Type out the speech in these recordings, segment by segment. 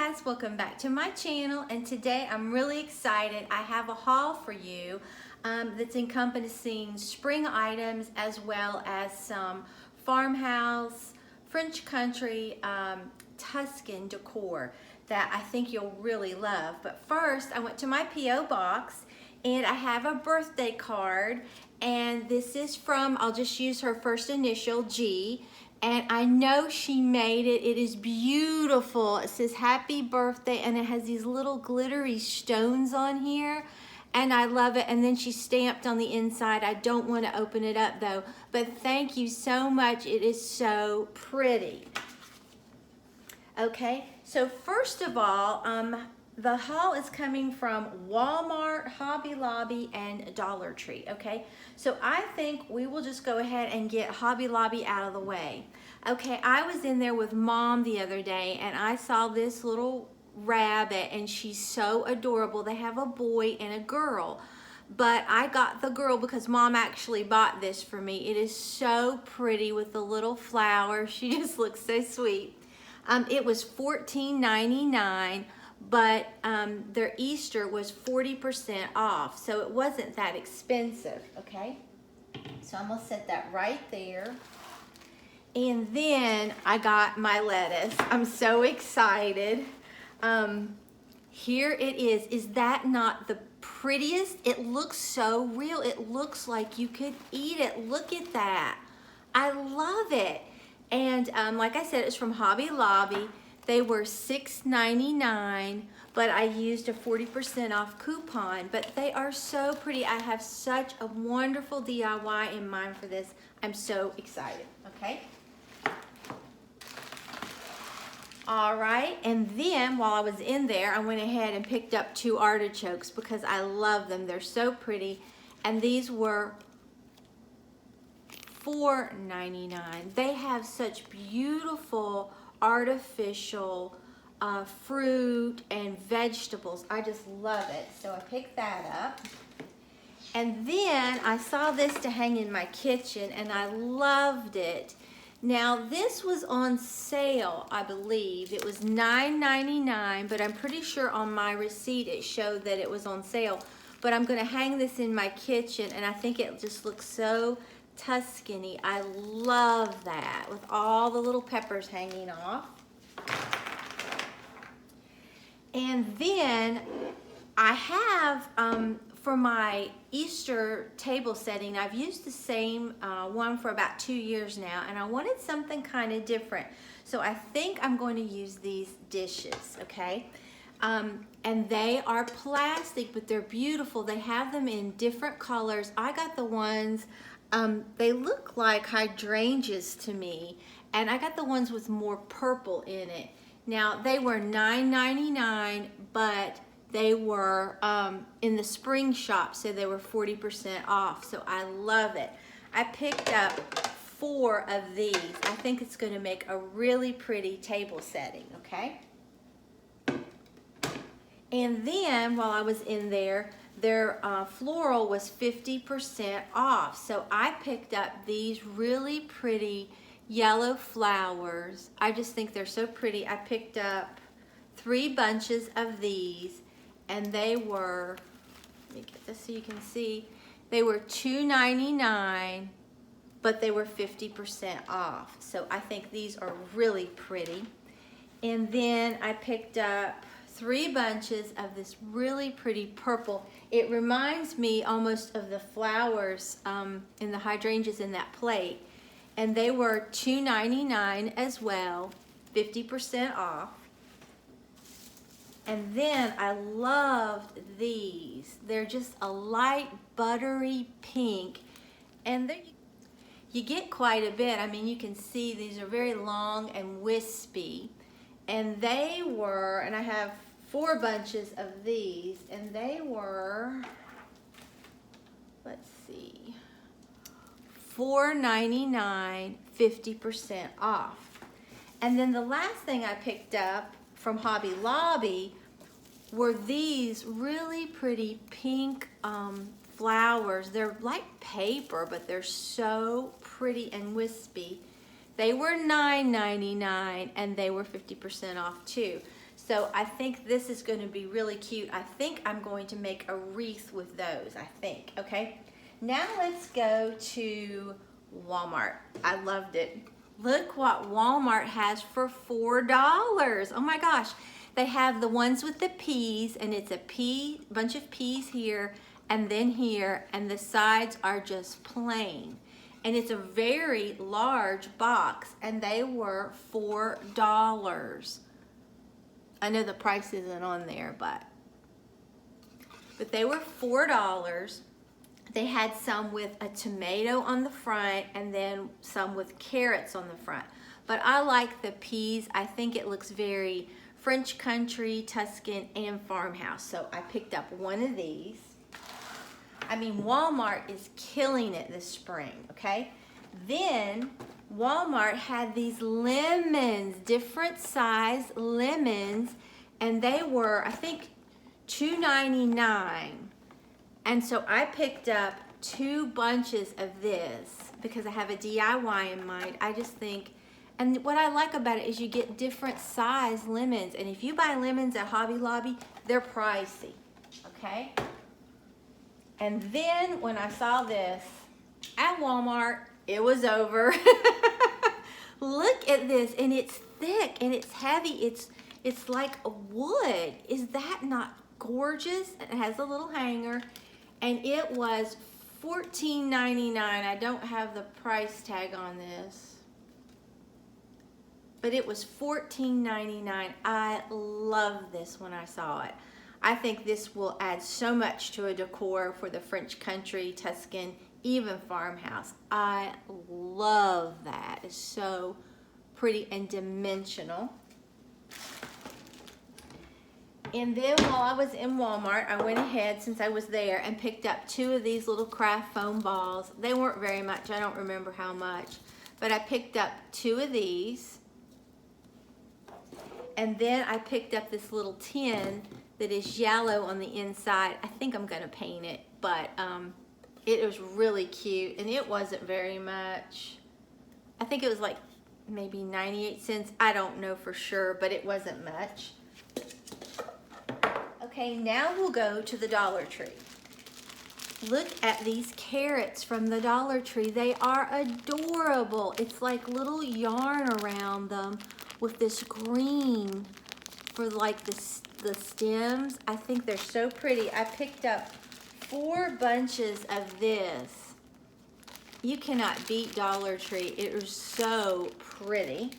guys, welcome back to my channel, and today I'm really excited. I have a haul for you that's encompassing spring items as well as some farmhouse, French country, Tuscan decor that I think you'll really love. But first, I went to my P.O. box and I have a birthday card, and this is from, I'll just use her first initial, G. And I know she made it. It is beautiful. It says happy birthday, and it has these little glittery stones on here, and I love it. And then she stamped on the inside. I don't want to open it up though, but thank you so much. It is so pretty. Okay, so first of all, the haul is coming from Walmart, Hobby Lobby, and Dollar Tree, okay? So I think we will just go ahead and get Hobby Lobby out of the way. Okay, I was in there with Mom the other day, and I saw this little rabbit, and she's so adorable. They have a boy and a girl, but I got the girl because Mom actually bought this for me. It is so pretty with the little flowers. She just looks so sweet. It was $14.99. But their Easter was 40% off, so it wasn't that expensive, okay? So I'm gonna set that right there. And then I got my lettuce. I'm so excited. Here it is. Is that not the prettiest? It looks so real. It looks like you could eat it. Look at that. I love it. And like I said, it's from Hobby Lobby. They were $6.99, but I used a 40% off coupon. But they are so pretty. I have such a wonderful DIY in mind for this. I'm so excited, okay? All right, and then while I was in there, I went ahead and picked up 2 artichokes because I love them. They're so pretty. And these were $4.99. They have such beautiful artificial fruit and vegetables. I just love it. So I picked that up. And then I saw this to hang in my kitchen, and I loved it. Now this was on sale, I believe. It was $9.99, but I'm pretty sure on my receipt it showed that it was on sale. But I'm gonna hang this in my kitchen, and I think it just looks so Tuscan-y. I love that with all the little peppers hanging off. And then I have, for my Easter table setting, I've used the same one for about 2 years now, and I wanted something kind of different. So I think I'm going to use these dishes, okay? And they are plastic, but they're beautiful. They have them in different colors. I got the ones, they look like hydrangeas to me, and I got the ones with more purple in it. Now they were $9.99, but they were in the spring shop, so they were 40% off. So I love it. I picked up 4 of these. I think it's going to make a really pretty table setting, okay? And then while I was in there, their floral was 50% off. So I picked up these really pretty yellow flowers. I just think they're so pretty. I picked up 3 bunches of these, and they were, let me get this so you can see, they were $2.99, but they were 50% off. So I think these are really pretty. And then I picked up 3 bunches of this really pretty purple. It reminds me almost of the flowers in the hydrangeas in that plate. And they were $2.99 as well, 50% off. And then I loved these. They're just a light buttery pink. And you get quite a bit. I mean, you can see these are very long and wispy. And they were, and I have 4 bunches of these, and they were, let's see, $4.99, 50% off. And then the last thing I picked up from Hobby Lobby were these really pretty pink flowers. They're like paper, but they're so pretty and wispy. They were $9.99, and they were 50% off too. So I think this is going to be really cute. I think I'm going to make a wreath with those, I think, okay? Now let's go to Walmart. I loved it. Look what Walmart has for $4. Oh my gosh. They have the ones with the peas, and it's a bunch of peas here and then here, and the sides are just plain. And it's a very large box, and they were $4. I know the price isn't on there, but they were $4. They had some with a tomato on the front and then some with carrots on the front. But I like the peas. I think it looks very French country, Tuscan, and farmhouse. So I picked up one of these. I mean, Walmart is killing it this spring, okay? Then Walmart had these lemons, different size lemons, and they were, I think, $2.99. And so I picked up 2 bunches of this because I have a DIY in mind. I just think, and what I like about it is you get different size lemons. And if you buy lemons at Hobby Lobby, they're pricey, okay? And then when I saw this at Walmart, it was over. Look at this, and it's thick and it's heavy. It's like a wood. Is that not gorgeous? It has a little hanger, and it was $14.99. I don't have the price tag on this, but it was $14.99. I love this when I saw it. I think this will add so much to a decor for the French country, Tuscan, even farmhouse. I love that. It's so pretty and dimensional. And then while I was in Walmart, I went ahead, since I was there, and picked up 2 of these little craft foam balls. They weren't very much. I don't remember how much. But I picked up 2 of these. And then I picked up this little tin that is yellow on the inside. I think I'm going to paint it, but it was really cute, and it wasn't very much. I think it was like maybe 98 cents. I don't know for sure, but it wasn't much. Okay, now we'll go to the Dollar Tree. Look at these carrots from the Dollar Tree. They are adorable. It's like little yarn around them with this green for like the stems. I think they're so pretty. I picked up 4 bunches of this. You cannot beat Dollar Tree. It is so pretty.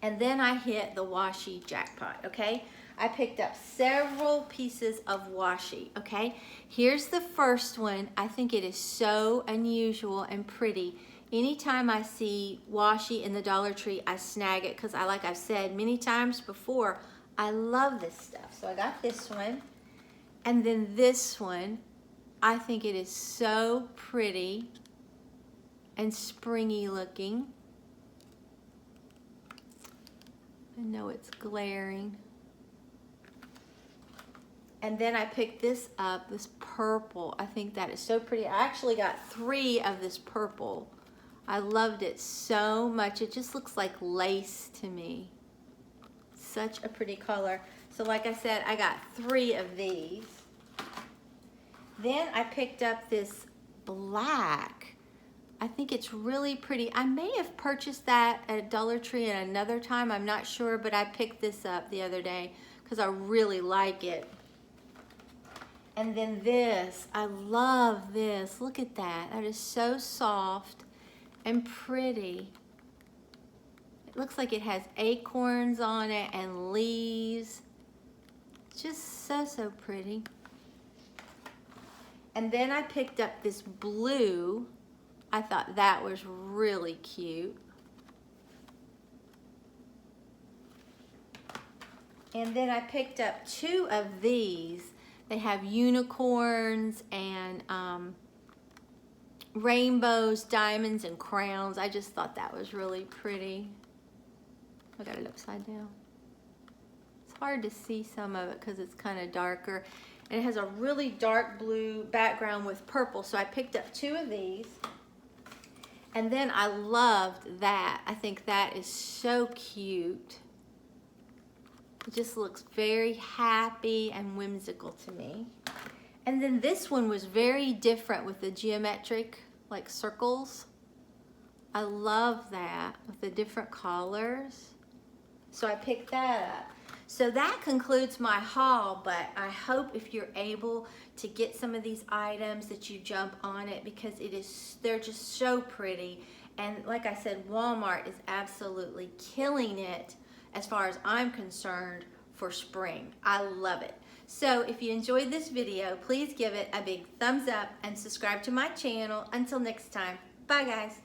And then I hit the washi jackpot, okay? I picked up several pieces of washi, okay? Here's the first one. I think it is so unusual and pretty. Anytime I see washi in the Dollar Tree, I snag it because like I've said many times before, I love this stuff. So I got this one. And then this one. I think it is so pretty and springy looking. I know it's glaring. And then I picked this up, this purple. I think that is so pretty. I actually got 3 of this purple. I loved it so much. It just looks like lace to me. Such a pretty color. So like I said, I got 3 of these. Then I picked up this black. I think it's really pretty. I may have purchased that at Dollar Tree at another time. I'm not sure, but I picked this up the other day because I really like it. And then this, I love this. Look at that. That is so soft and pretty. It looks like it has acorns on it and leaves. Just so pretty. And then I picked up this blue. I thought that was really cute. And then I picked up 2 of these. They have unicorns and rainbows, diamonds, and crowns. I just thought that was really pretty. I got it upside down. It's hard to see some of it because it's kind of darker. And it has a really dark blue background with purple. So I picked up 2 of these. And then I loved that. I think that is so cute. It just looks very happy and whimsical to me. And then this one was very different with the geometric, like circles. I love that with the different colors. So I picked that up. So that concludes my haul, but I hope if you're able to get some of these items that you jump on it, because they're just so pretty. And like I said, Walmart is absolutely killing it as far as I'm concerned for spring. I love it. So if you enjoyed this video, please give it a big thumbs up and subscribe to my channel. Until next time, bye guys.